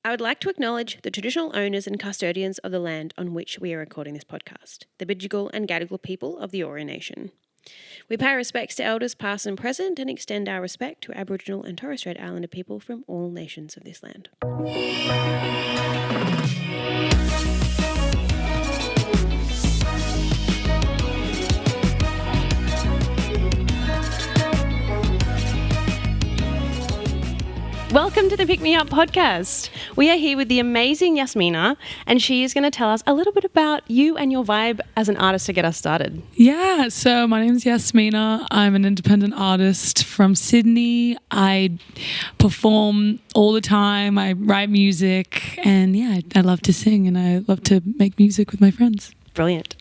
I would like to acknowledge the traditional owners and custodians of the land on which we are recording this podcast, the Bidjigal and Gadigal people of the Eora Nation. We pay respects to elders past and present and extend our respect to Aboriginal and Torres Strait Islander people from all nations of this land. Welcome to the Pick Me Up podcast. We are here with the amazing Yasmina, and she is going to tell us a little bit about you and your vibe as an artist to get us started. Yeah, so my name is Yasmina. I'm an independent artist from Sydney. I perform all the time. I write music, and yeah, I love to sing, and I love to make music with my friends. Brilliant.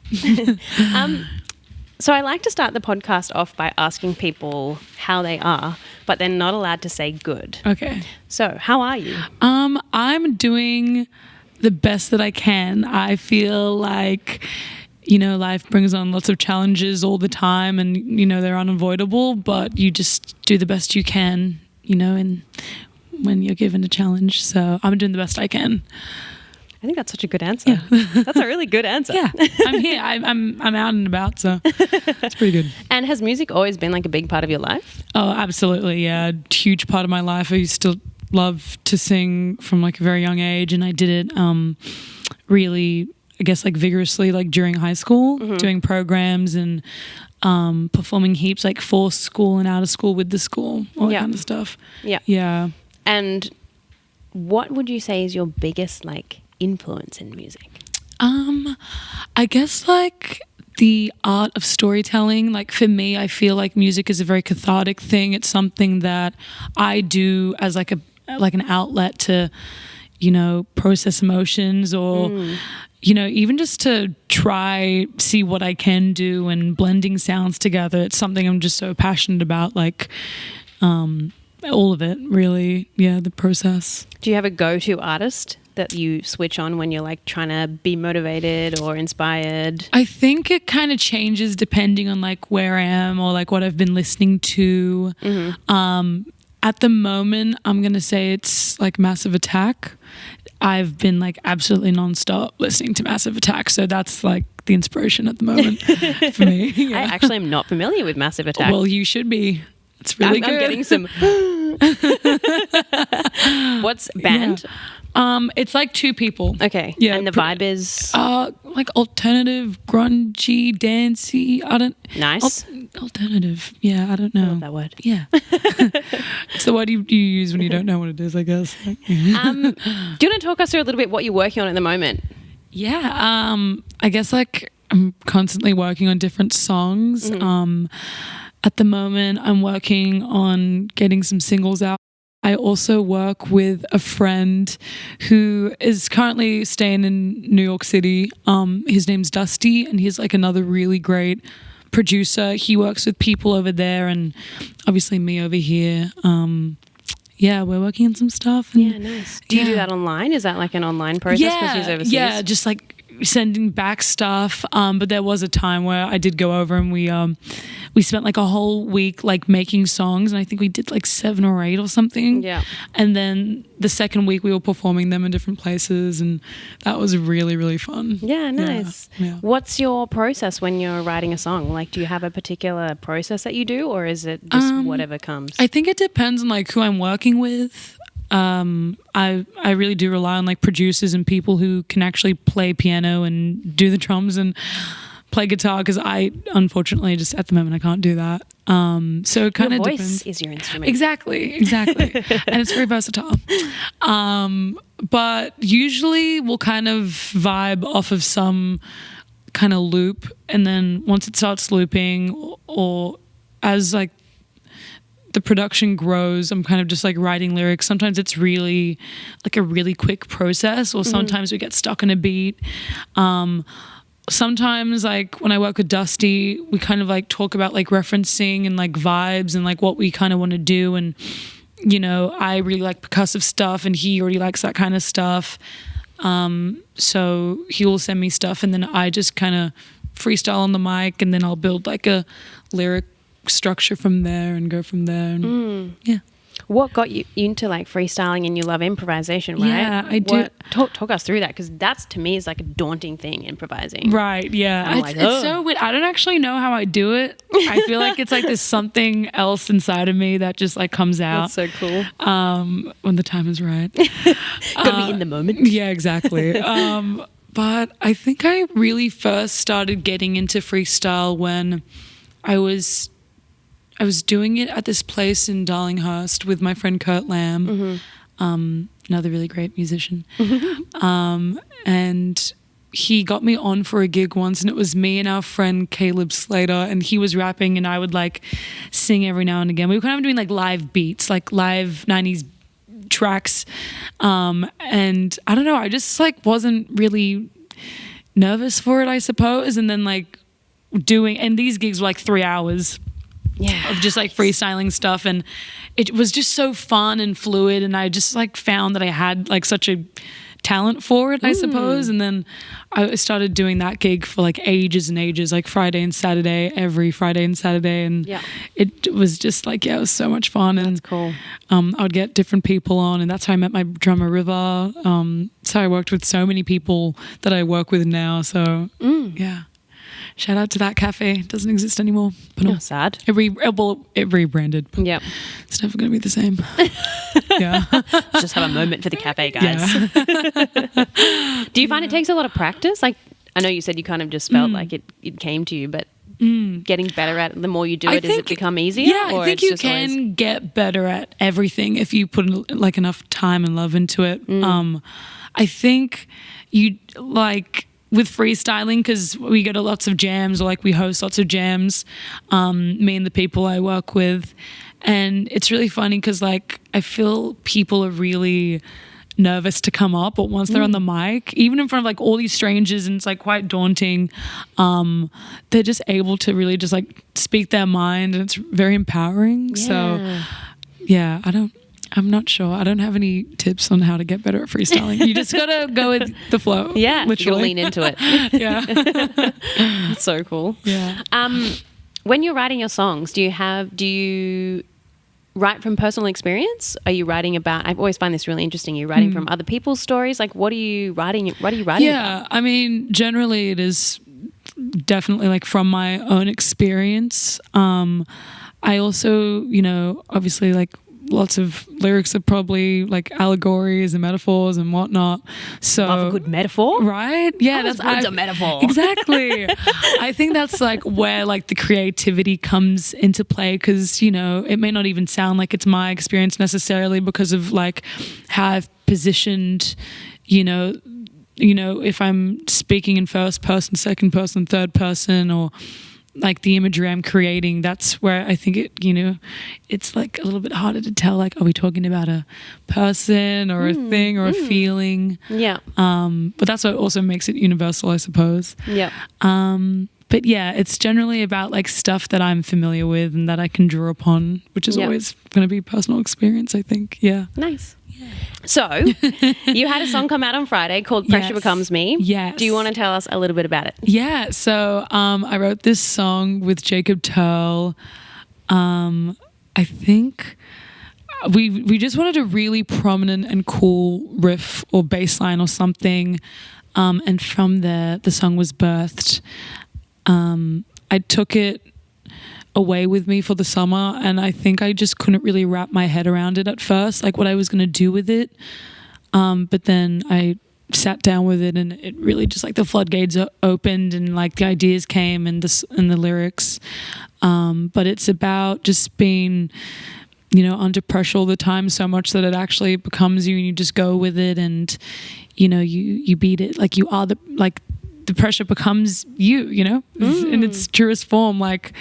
So I like to start the podcast off by asking people how they are, but they're not allowed to say good. Okay. So how are you? I'm doing the best that I can. I feel like, life brings on lots of challenges all the time and, they're unavoidable, but you just do the best you can, and when you're given a challenge. So I'm doing the best I can. I think that's such a good answer. Yeah. That's a really good answer. Yeah, I'm here. I'm out and about, so it's pretty good. And has music always been like a big part of your life? Oh, absolutely. Yeah, huge part of my life. I used to love to sing from like a very young age, and I did it really, I guess, like vigorously, like during high school, doing programs and performing heaps, like for school and out of school with the school, all that kind of stuff. Yeah. Yeah. And what would you say is your biggest like influence in music? I guess like the art of storytelling. Like for me, I feel like music is a very cathartic thing. It's something that I do as like an outlet to, process emotions or, even just to see what I can do and blending sounds together. It's something I'm just so passionate about, like, all of it, really. Yeah, the process. Do you have a go-to artist that you switch on when you're like trying to be motivated or inspired? I think it kind of changes depending on like where I am or like what I've been listening to. At the moment, I'm going to say it's like Massive Attack. I've been like absolutely nonstop listening to Massive Attack. So that's like the inspiration at the moment for me. Yeah. I actually am not familiar with Massive Attack. Well, you should be. It's really good. I'm getting some... What's band? Yeah. It's like two people. Okay. Yeah. And the vibe is like alternative, grungy, dancey. Nice. Alternative. Yeah, I don't know. I love that word. Yeah. It's the word you use when you don't know what it is, I guess. Do you want to talk us through a little bit what you're working on at the moment? Yeah. I guess like I'm constantly working on different songs. At the moment, I'm working on getting some singles out. I also work with a friend who is currently staying in New York City. His name's Dusty, and he's like another really great producer. He works with people over there and obviously me over here. Yeah, we're working on some stuff. And, yeah, nice. Do you do that online? Is that like an online process because he's overseas? Yeah, just like sending back stuff. But there was a time where I did go over and we spent like a whole week like making songs, and I think we did like 7 or 8 or something. Yeah. And then the second week we were performing them in different places, and that was really, really fun. Yeah, nice. Yeah. What's your process when you're writing a song? Like, do you have a particular process that you do, or is it just whatever comes? I think it depends on like who I'm working with. I really do rely on like producers and people who can actually play piano and do the drums and play guitar, because I unfortunately just at the moment I can't do that. So it kind of depends. Your voice is your instrument. Exactly. And it's very versatile. But usually we'll kind of vibe off of some kind of loop, and then once it starts looping or as like the production grows, I'm kind of just like writing lyrics. Sometimes it's really like a really quick process, or sometimes we get stuck in a beat. Sometimes like when I work with Dusty, we kind of like talk about like referencing and like vibes and like what we kind of want to do. And, I really like percussive stuff and he already likes that kind of stuff. So he will send me stuff and then I just kind of freestyle on the mic, and then I'll build like a lyric structure from there and go from there. And, yeah. What got you into like freestyling, and you love improvisation, right? Yeah, I do. Talk us through that, because that's, to me, is like a daunting thing, improvising. Right, yeah. It's so weird. I don't actually know how I do it. I feel like it's like there's something else inside of me that just like comes out. That's so cool. When the time is right. Gotta be in the moment. Yeah, exactly. But I think I really first started getting into freestyle when I was doing it at this place in Darlinghurst with my friend Kurt Lamb, another really great musician. And he got me on for a gig once, and it was me and our friend Caleb Slater, and he was rapping and I would like sing every now and again. We were kind of doing like live beats, like live 90s tracks. And I don't know, I just like wasn't really nervous for it, I suppose. And then like and these gigs were like 3 hours. Yeah, of just like freestyling stuff, and it was just so fun and fluid, and I just like found that I had like such a talent for it, I suppose. And then I started doing that gig for like ages and ages, like Friday and Saturday, every Friday and Saturday, and it was just like, it was so much fun. And that's cool. I would get different people on, and that's how I met my drummer River. So I worked with so many people that I work with now. So yeah. Shout out to that cafe. It doesn't exist anymore. But sad. It rebranded. But it's never going to be the same. Yeah. Just have a moment for the cafe, guys. Yeah. Do you find it takes a lot of practice? Like, I know you said you kind of just felt like it came to you, but getting better at it, the more you do it, does it become easier? Yeah, I think you can get better at everything if you put like enough time and love into it. I think you like... with freestyling, because we go to lots of jams, or like we host lots of jams, me and the people I work with, and it's really funny because like I feel people are really nervous to come up, but once they're on the mic, even in front of like all these strangers, and it's like quite daunting, they're just able to really just like speak their mind, and it's very empowering. So yeah, I'm not sure. I don't have any tips on how to get better at freestyling. You just gotta go with the flow. Yeah, literally. you gotta lean into it. Yeah, that's so cool. Yeah. When you're writing your songs, do you write from personal experience? Are you writing about? I always find this really interesting. Are you writing from other people's stories? Like, what are you writing? What are you writing? Yeah, about? I mean, generally it is definitely like from my own experience. I also, obviously like. Lots of lyrics are probably like allegories and metaphors and whatnot. So love a good metaphor, right? Yeah, that's a metaphor. Exactly. I think that's like where like the creativity comes into play, because it may not even sound like it's my experience necessarily because of like how I've positioned, if I'm speaking in first person, second person, third person, or like the imagery I'm creating, that's where I think it's like a little bit harder to tell, like, are we talking about a person or a thing or a feeling? Yeah. But that's what also makes it universal, I suppose. Yeah. But yeah, it's generally about like stuff that I'm familiar with and that I can draw upon, which is always going to be personal experience, I think. Yeah. Nice. Yeah. So you had a song come out on Friday called Pressure Becomes Me. Yes. Do you want to tell us a little bit about it? Yeah. So I wrote this song with Jacob Turl. I think we just wanted a really prominent and cool riff or bass line or something. And from there, the song was birthed. I took it away with me for the summer, and I think I just couldn't really wrap my head around it at first, like what I was going to do with it. But then I sat down with it, and it really just like the floodgates opened, and like the ideas came and the lyrics. But it's about just being, under pressure all the time so much that it actually becomes you, and you just go with it, and you beat it. Like you are the pressure becomes you, in its truest form. Like,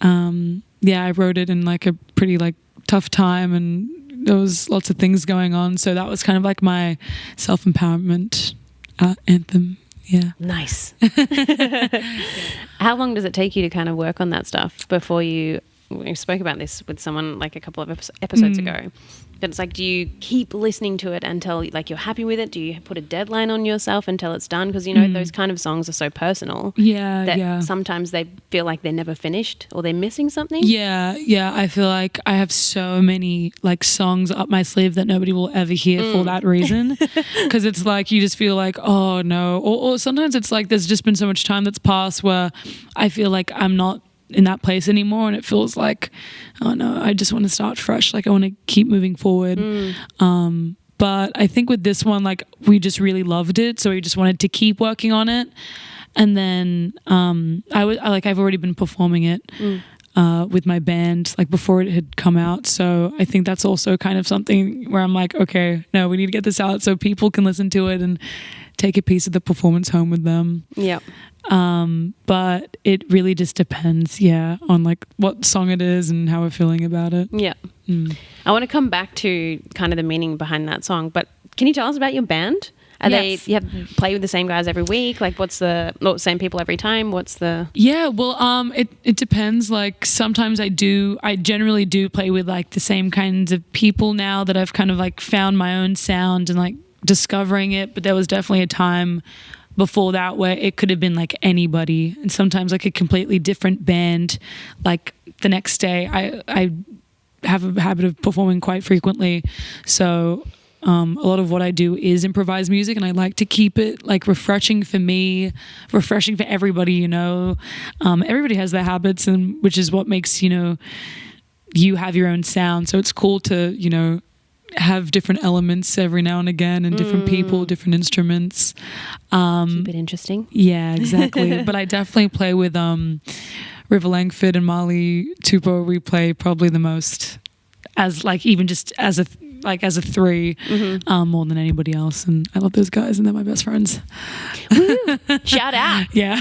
I wrote it in like a pretty like tough time, and there was lots of things going on. So that was kind of like my self-empowerment anthem. Yeah. Nice. How long does it take you to kind of work on that stuff before we spoke about this with someone like a couple of episodes ago. But it's like, do you keep listening to it until like you're happy with it? Do you put a deadline on yourself until it's done? Because, you know, those kind of songs are so personal. That sometimes they feel like they're never finished or they're missing something. Yeah. I feel like I have so many like songs up my sleeve that nobody will ever hear for that reason. Because it's like you just feel like, oh no. Or sometimes it's like there's just been so much time that's passed where I feel like I'm not in that place anymore, and it feels like, oh no, I just want to start fresh. Like I want to keep moving forward. But I think with this one, like we just really loved it, so we just wanted to keep working on it. And then I've already been performing it with my band like before it had come out, so I think that's also kind of something where I'm like, okay, no, we need to get this out so people can listen to it and take a piece of the performance home with them. But it really just depends on like what song it is and how we're feeling about it. I want to come back to kind of the meaning behind that song, but can you tell us about your band? You have play with the same guys every week? Like same people every time? What's the... It depends. Like sometimes I generally do play with like the same kinds of people now that I've kind of like found my own sound and like discovering it. But there was definitely a time before that where it could have been like anybody, and sometimes like a completely different band. Like the next day I have a habit of performing quite frequently, so a lot of what I do is improvised music, and I like to keep it like refreshing for me, refreshing for everybody, you know. Everybody has their habits, and which is what makes, you know, you have your own sound. So it's cool to, you know, have different elements every now and again, and different people, different instruments. Keep it interesting. Yeah, exactly. But I definitely play with River Langford and Marley Tupou. We play probably the most, as like even just as a three, more than anybody else. And I love those guys, and they're my best friends. Woo! Shout out. Yeah.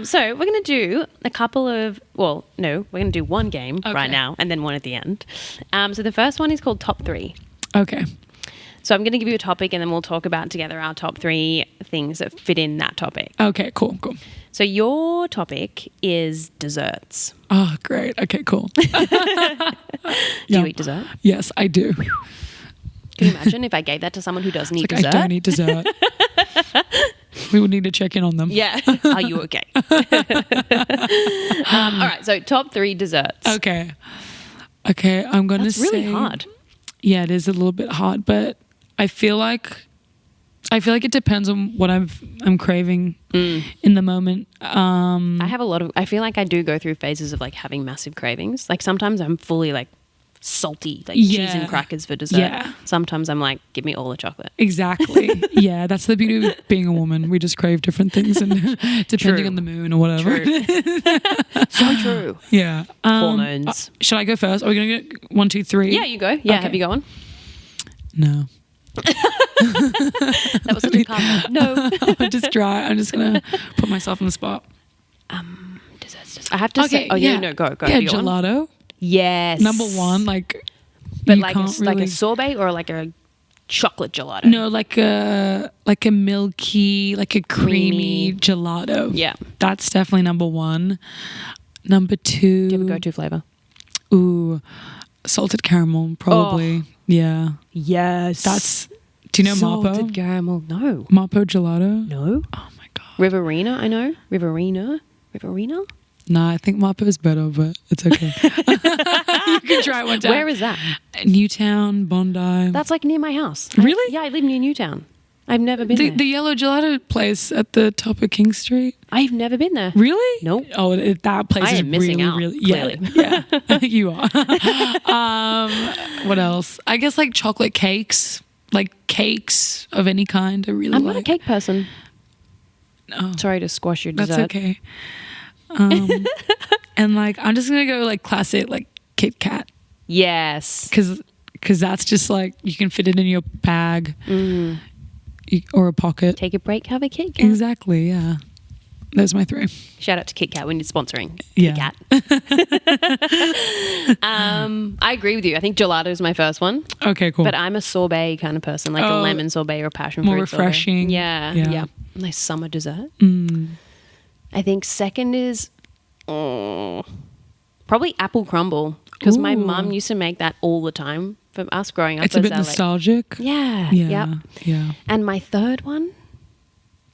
So we're going to do we're going to do one game right now and then one at the end. So the first one is called Top 3. Okay. So I'm going to give you a topic, and then we'll talk about together our top 3 things that fit in that topic. Okay, cool. So your topic is desserts. Oh, great. Okay, cool. Do you eat dessert? Yes, I do. Can you imagine if I gave that to someone who doesn't eat dessert? I don't eat dessert. We would need to check in on them. Yeah. Are you okay? All right. So top 3 desserts. Okay. I'm going to say... That's really hard. Yeah, it is a little bit hard, but I feel like it depends on what I'm craving in the moment. I feel like I do go through phases of like having massive cravings. Like sometimes I'm fully like salty, like cheese and crackers for dessert. Yeah. Sometimes I'm like, give me all the chocolate. Exactly. Yeah, that's the beauty of being a woman. We just crave different things, and depending on the moon or whatever. True. So true. Yeah. Hormones. Should I go first? Are we going to go 1, 2, 3? Yeah, you go. Yeah, okay. Have you going? No. That was such a comment. No. I'm just dry. I'm just going to put myself on the spot. Desserts. I have to say. Oh, yeah. No, go. Yeah, gelato. Yes. Number 1, like... But like a sorbet or like a chocolate gelato? No, like a milky, like a creamy gelato. Yeah. That's definitely number 1. Number 2... Do you have a go-to flavour? Ooh, salted caramel, probably. Oh. Yeah. Yes. That's... Do you know Mapo? Salted caramel. No. Mapo gelato? No. Oh my God. Riverina, I know. Riverina? Nah, I think Mapo is better, but it's okay. You can try it one time. Where is that? Newtown, Bondi. That's like near my house. Really? Yeah, I live near Newtown. I've never been there. The yellow gelato place at the top of King Street. I've never been there. Really? Nope. Oh, that place is missing out, really... Clearly. Yeah, I think you are. What else? I guess like chocolate cakes. Like cakes of any kind. I'm not a cake person. No. Sorry to squash your dessert. That's okay. And like I'm just gonna go like classic like Kit Kat. Yes. Because that's just like you can fit it in your bag or a pocket. Take a break, have a Kit Kat. Exactly. Yeah. Those are my 3. Shout out to Kit Kat when you're sponsoring Kit Kat. I agree with you. I think gelato is my first one. Okay, cool. But I'm a sorbet kind of person, like a lemon sorbet or a passion fruit more refreshing. Sorbet. Yeah. Nice summer dessert. I think second is probably apple crumble. because my Ooh. mum used to make that all the time for us growing up. It's a bit nostalgic. Yeah. Yeah. Yeah. And my third one,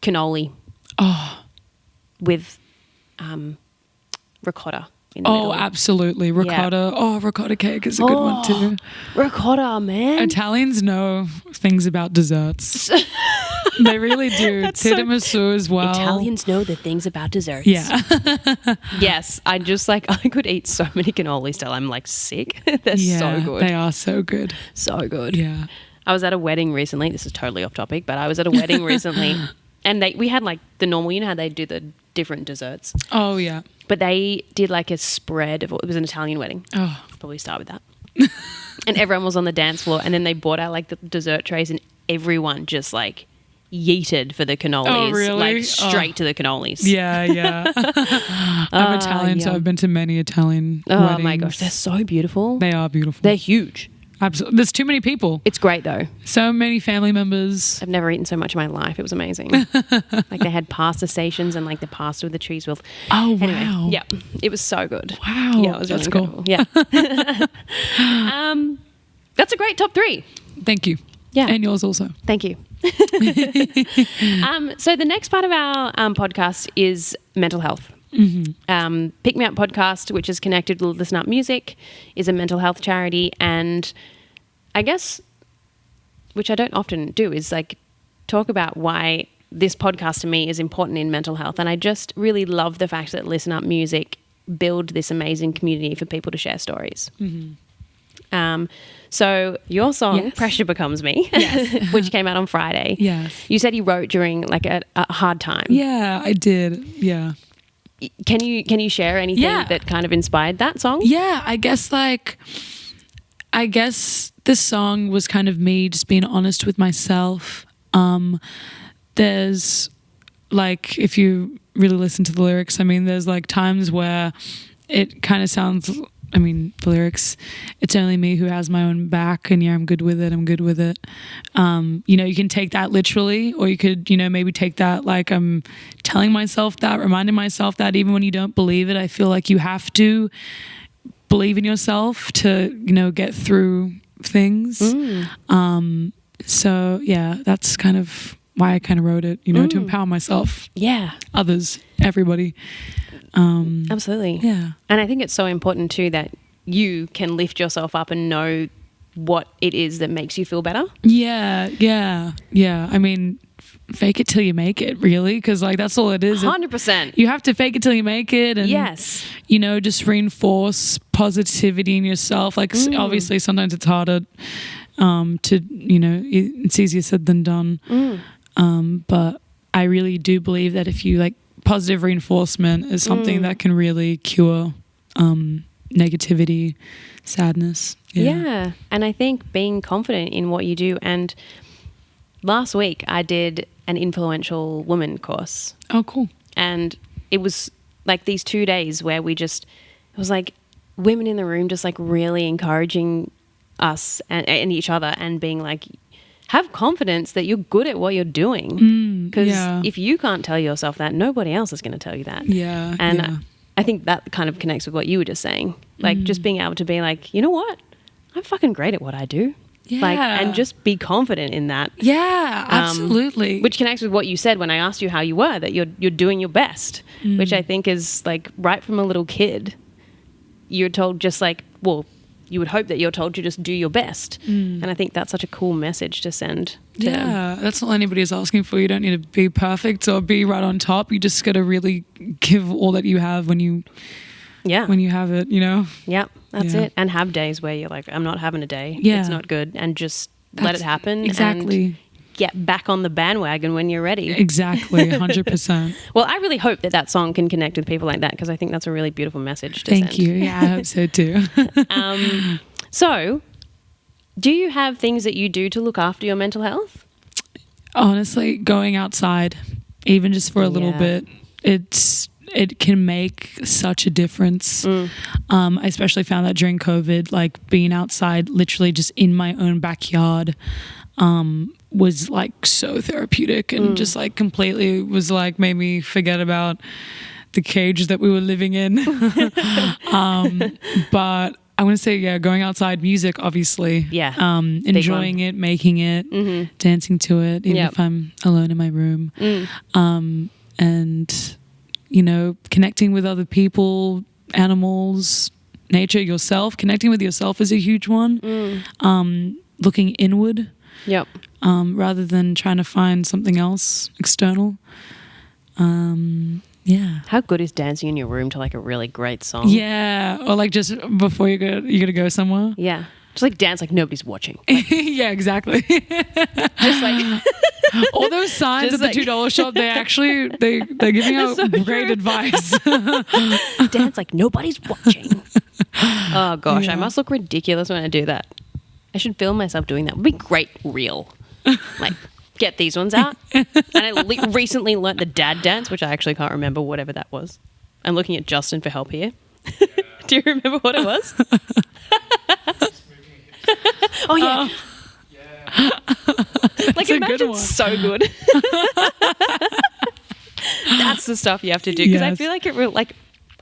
cannoli. Oh. With ricotta in the Oh, middle. absolutely. Ricotta. Yeah. Oh, ricotta cake is a good one too. Ricotta, man. Italians know things about desserts. They really do. Tiramisu as well. Italians know the things about desserts. Yeah. Yes. I could eat so many cannolis till I'm like sick. They're so good. They are so good. So good. Yeah. I was at a wedding recently. This is totally off topic, but I was at a wedding recently and we had like the normal, you know how they do the different desserts. Oh, yeah. But they did like a spread of, it was an Italian wedding. Oh. Probably start with that. And everyone was on the dance floor and then they brought out like the dessert trays and everyone just like yeeted for the cannolis. Oh, really? Like straight to the cannolis. Yeah, yeah. I'm Italian, so I've been to many Italian weddings. Oh my gosh, they're so beautiful. They are beautiful. They're huge. Absolutely. There's too many people. It's great though. So many family members. I've never eaten so much in my life. It was amazing. Like they had pasta stations and like the pasta with the cheese wheels. Oh, anyway, wow. Yeah, it was so good. Wow. Yeah, it was really cool. Yeah. That's a great top 3. Thank you. Yeah. And yours also. Thank you. So the next part of our podcast is mental health. Mm-hmm. Pick Me Up Podcast, which is connected with Listen Up Music, is a mental health charity, and I guess, which I don't often do, is like talk about why this podcast to me is important in mental health. And I just really love the fact that Listen Up Music build this amazing community for people to share stories. Mm-hmm. So your song, Pressure Becomes Me, which came out on Friday. Yes. You said you wrote during like a hard time. Yeah, I did. Yeah. Can you share anything that kind of inspired that song? Yeah, I guess this song was kind of me just being honest with myself. There's like, if you really listen to the lyrics, I mean, there's like times where it kind of sounds, I mean, the lyrics, it's only me who has my own back, and yeah, I'm good with it. You know, you can take that literally, or you could, you know, maybe take that like I'm telling myself that, reminding myself that even when you don't believe it. I feel like you have to believe in yourself to, you know, get through things. So yeah, that's kind of why I kind of wrote it, you know, to empower myself. Yeah. Others, everybody. Absolutely. Yeah. And I think it's so important too that you can lift yourself up and know what it is that makes you feel better. Yeah. I mean, fake it till you make it, really, because like that's all it is. 100%. You have to fake it till you make it, and you know, just reinforce positivity in yourself. Like obviously, sometimes it's harder to, you know, it's easier said than done. But I really do believe that if you like, positive reinforcement is something that can really cure negativity, sadness. Yeah. And I think being confident in what you do. And last week I did an influential woman course. Oh, cool. And it was like these 2 days where it was like women in the room just like really encouraging us and each other and being like, have confidence that you're good at what you're doing. Because if you can't tell yourself that, nobody else is going to tell you that. Yeah. And I think that kind of connects with what you were just saying. Like just being able to be like, you know what? I'm fucking great at what I do. Yeah. Like, and just be confident in that. Yeah, absolutely. Which connects with what you said when I asked you how you were, that you're doing your best, which I think is like right from a little kid, you're told just like, well, you would hope that you're told to just do your best. And I think that's such a cool message to send to them. That's all anybody is asking for. You don't need to be perfect or be right on top. You just got to really give all that you have when you have it, you know? Yep, that's it. And have days where you're like, I'm not having a day. Yeah. It's not good. And just let it happen. Exactly. And get back on the bandwagon when you're ready. Exactly, 100%. Well, I really hope that song can connect with people like that, because I think that's a really beautiful message to send. Thank you. Yeah, I hope so too. So, do you have things that you do to look after your mental health? Honestly, going outside, even just for a little bit, it can make such a difference. I especially found that during COVID, like being outside, literally just in my own backyard, was like so therapeutic and just like completely was like made me forget about the cage that we were living in. But I want to say, yeah, going outside, music, obviously. Yeah. Enjoying it, making it, dancing to it, even if I'm alone in my room. And, you know, connecting with other people, animals, nature, yourself. Connecting with yourself is a huge one. Looking inward. Yep. Rather than trying to find something else external. Yeah. How good is dancing in your room to like a really great song? Yeah. Or like just before you gotta go somewhere. Yeah. Just like dance like nobody's watching. Like, yeah, exactly. just like all those signs at the $2 shop, they're giving out so great advice. Dance like nobody's watching. Oh gosh, I must look ridiculous when I do that. I should film myself doing that. It would be great reel. Like get these ones out. And I recently learnt the dad dance, which I actually can't remember whatever that was. I'm looking at Justin for help here. Do you remember what it was? Oh yeah. Like imagine so good. That's the stuff you have to do because I feel like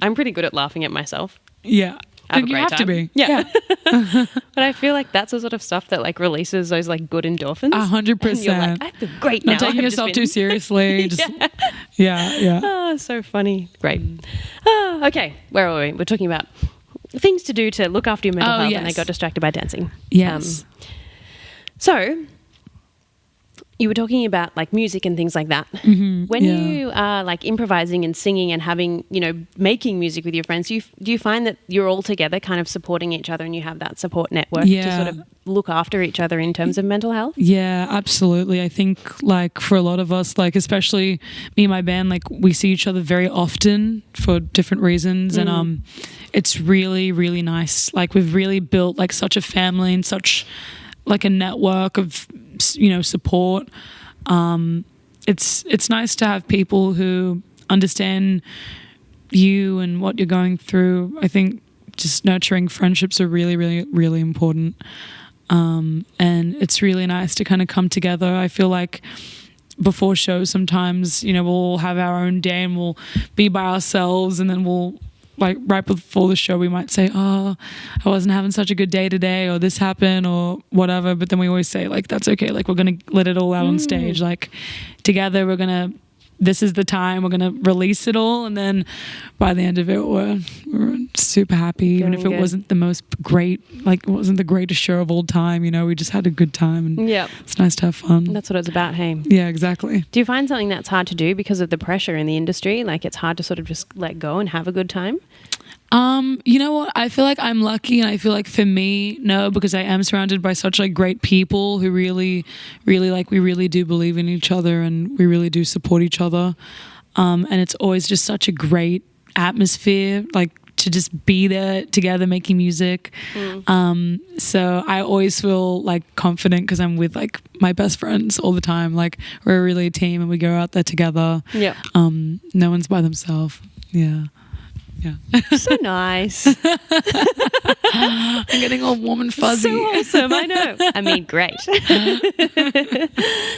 I'm pretty good at laughing at myself. Yeah. I have a you great have time. to be. Yeah. But I feel like that's the sort of stuff that like releases those like good endorphins. 100%. You're like, I feel great now. Not taking yourself too seriously. Just, yeah. Oh, so funny. Great. Okay. Where are we? We're talking about things to do to look after your mental health and I got distracted by dancing. Yes. So you were talking about like music and things like that. When you are like improvising and singing and having, you know, making music with your friends, do you find that you're all together kind of supporting each other and you have that support network to sort of look after each other in terms of mental health? Yeah, absolutely. I think like for a lot of us, like especially me and my band, like we see each other very often for different reasons. And it's really, really nice. Like we've really built like such a family and such like a network of, you know, support. It's nice to have people who understand you and what you're going through. I think just nurturing friendships are really, really, really important. And it's really nice to kind of come together. I feel like before shows sometimes, you know, we'll have our own day and we'll be by ourselves and then we'll like right before the show we might say, oh, I wasn't having such a good day today or this happened or whatever, but then we always say like that's okay, like we're gonna let it all out on stage, like together this is the time we're gonna release it all, and then by the end of it we're super happy, even if it wasn't the most great, like it wasn't the greatest show of all time, you know, we just had a good time and it's nice to have fun. That's what it's about, hey? Yeah, exactly. Do you find something that's hard to do because of the pressure in the industry? Like it's hard to sort of just let go and have a good time? You know what? I feel like I'm lucky, and I feel like for me, no, because I am surrounded by such like great people who really, really like, we really do believe in each other and we really do support each other. And it's always just such a great atmosphere, like to just be there together making music. So I always feel like confident because I'm with like my best friends all the time. Like we're really a team and we go out there together. Yeah. No one's by themselves. Yeah. So nice. I'm getting all warm and fuzzy. So awesome, I know. I mean, great.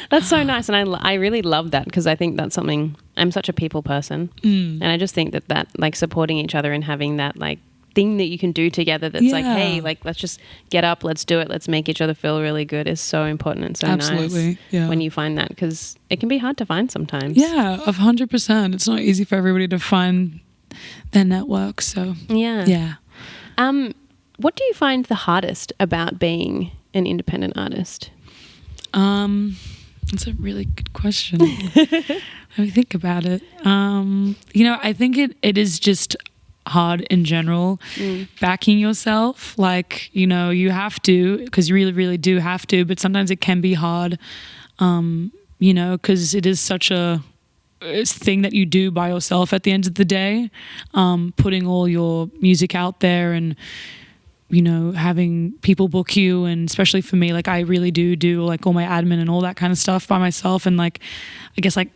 That's so nice, and I really love that because I think that's something. I'm such a people person, and I just think that like supporting each other and having that like thing that you can do together that's like, hey, like let's just get up, let's do it, let's make each other feel really good is so important and so nice when you find that, because it can be hard to find sometimes. Yeah, 100%. It's not easy for everybody to find their network, so yeah. What do you find the hardest about being an independent artist? That's a really good question. Let me think about it. You know, I think it is just hard in general, backing yourself, like, you know, you have to, because you really, really do have to, but sometimes it can be hard, you know, because it is such a thing that you do by yourself at the end of the day, putting all your music out there and, you know, having people book you, and especially for me, like I really do like all my admin and all that kind of stuff by myself, and like I guess like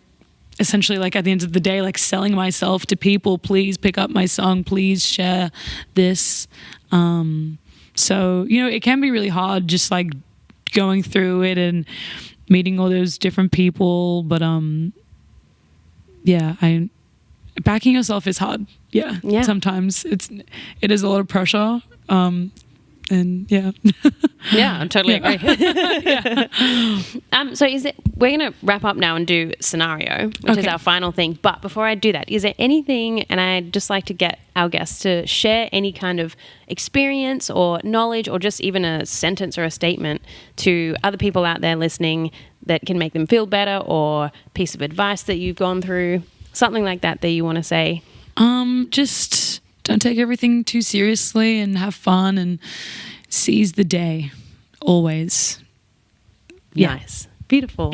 essentially like at the end of the day, like selling myself to people, please pick up my song, please share this. So, you know, it can be really hard just like going through it and meeting all those different people, but backing yourself is hard. Yeah. Sometimes it is a lot of pressure. And yeah. Yeah, I totally agree. So we're going to wrap up now and do scenario, which is our final thing. But before I do that, is there anything, and I'd just like to get our guests to share any kind of experience or knowledge or just even a sentence or a statement to other people out there listening that can make them feel better, or piece of advice that you've gone through, something like that you want to say? Just don't take everything too seriously and have fun and seize the day always. Nice. Beautiful.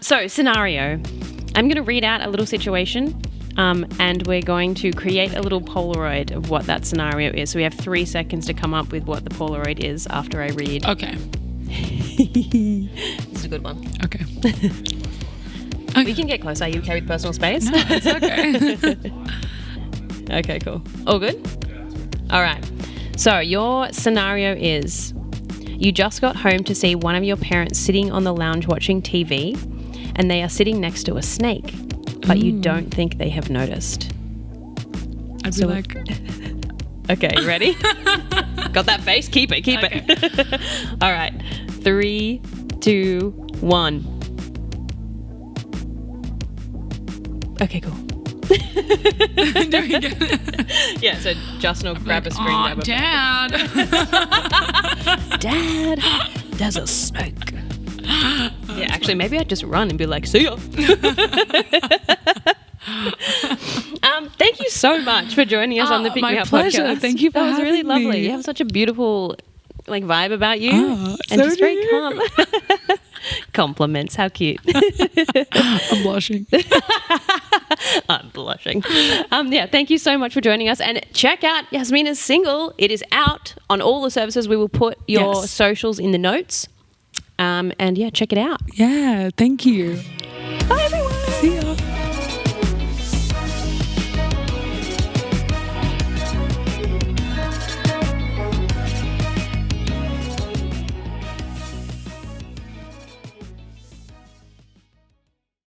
So scenario, I'm going to read out a little situation and we're going to create a little Polaroid of what that scenario is. So we have 3 seconds to come up with what the Polaroid is after I read. Okay. This is a good one. Okay. We can get close. Are you okay with personal space? No, it's okay. Okay, cool. All good? All right. So your scenario is you just got home to see one of your parents sitting on the lounge watching TV, and they are sitting next to a snake, but you don't think they have noticed. I'd be like... Okay, you ready? Got that face? Keep it. All right. 3, 2, 1. Okay, cool. Yeah, so Justin will grab a screen grabber. Dad! Dad, there's a snake. Yeah, actually, maybe I'd just run and be like, see ya. Thank you so much for joining us on the Pick Me Up podcast. Thank you for having me. That was really lovely. Me. You have such a beautiful vibe about you. And so just very calm. Compliments. How cute. I'm blushing. I'm blushing. Yeah, thank you so much for joining us. And check out Yasmina's single. It is out on all the services. We will put your socials in the notes. And yeah, check it out. Yeah, thank you. Bye, everyone. See ya.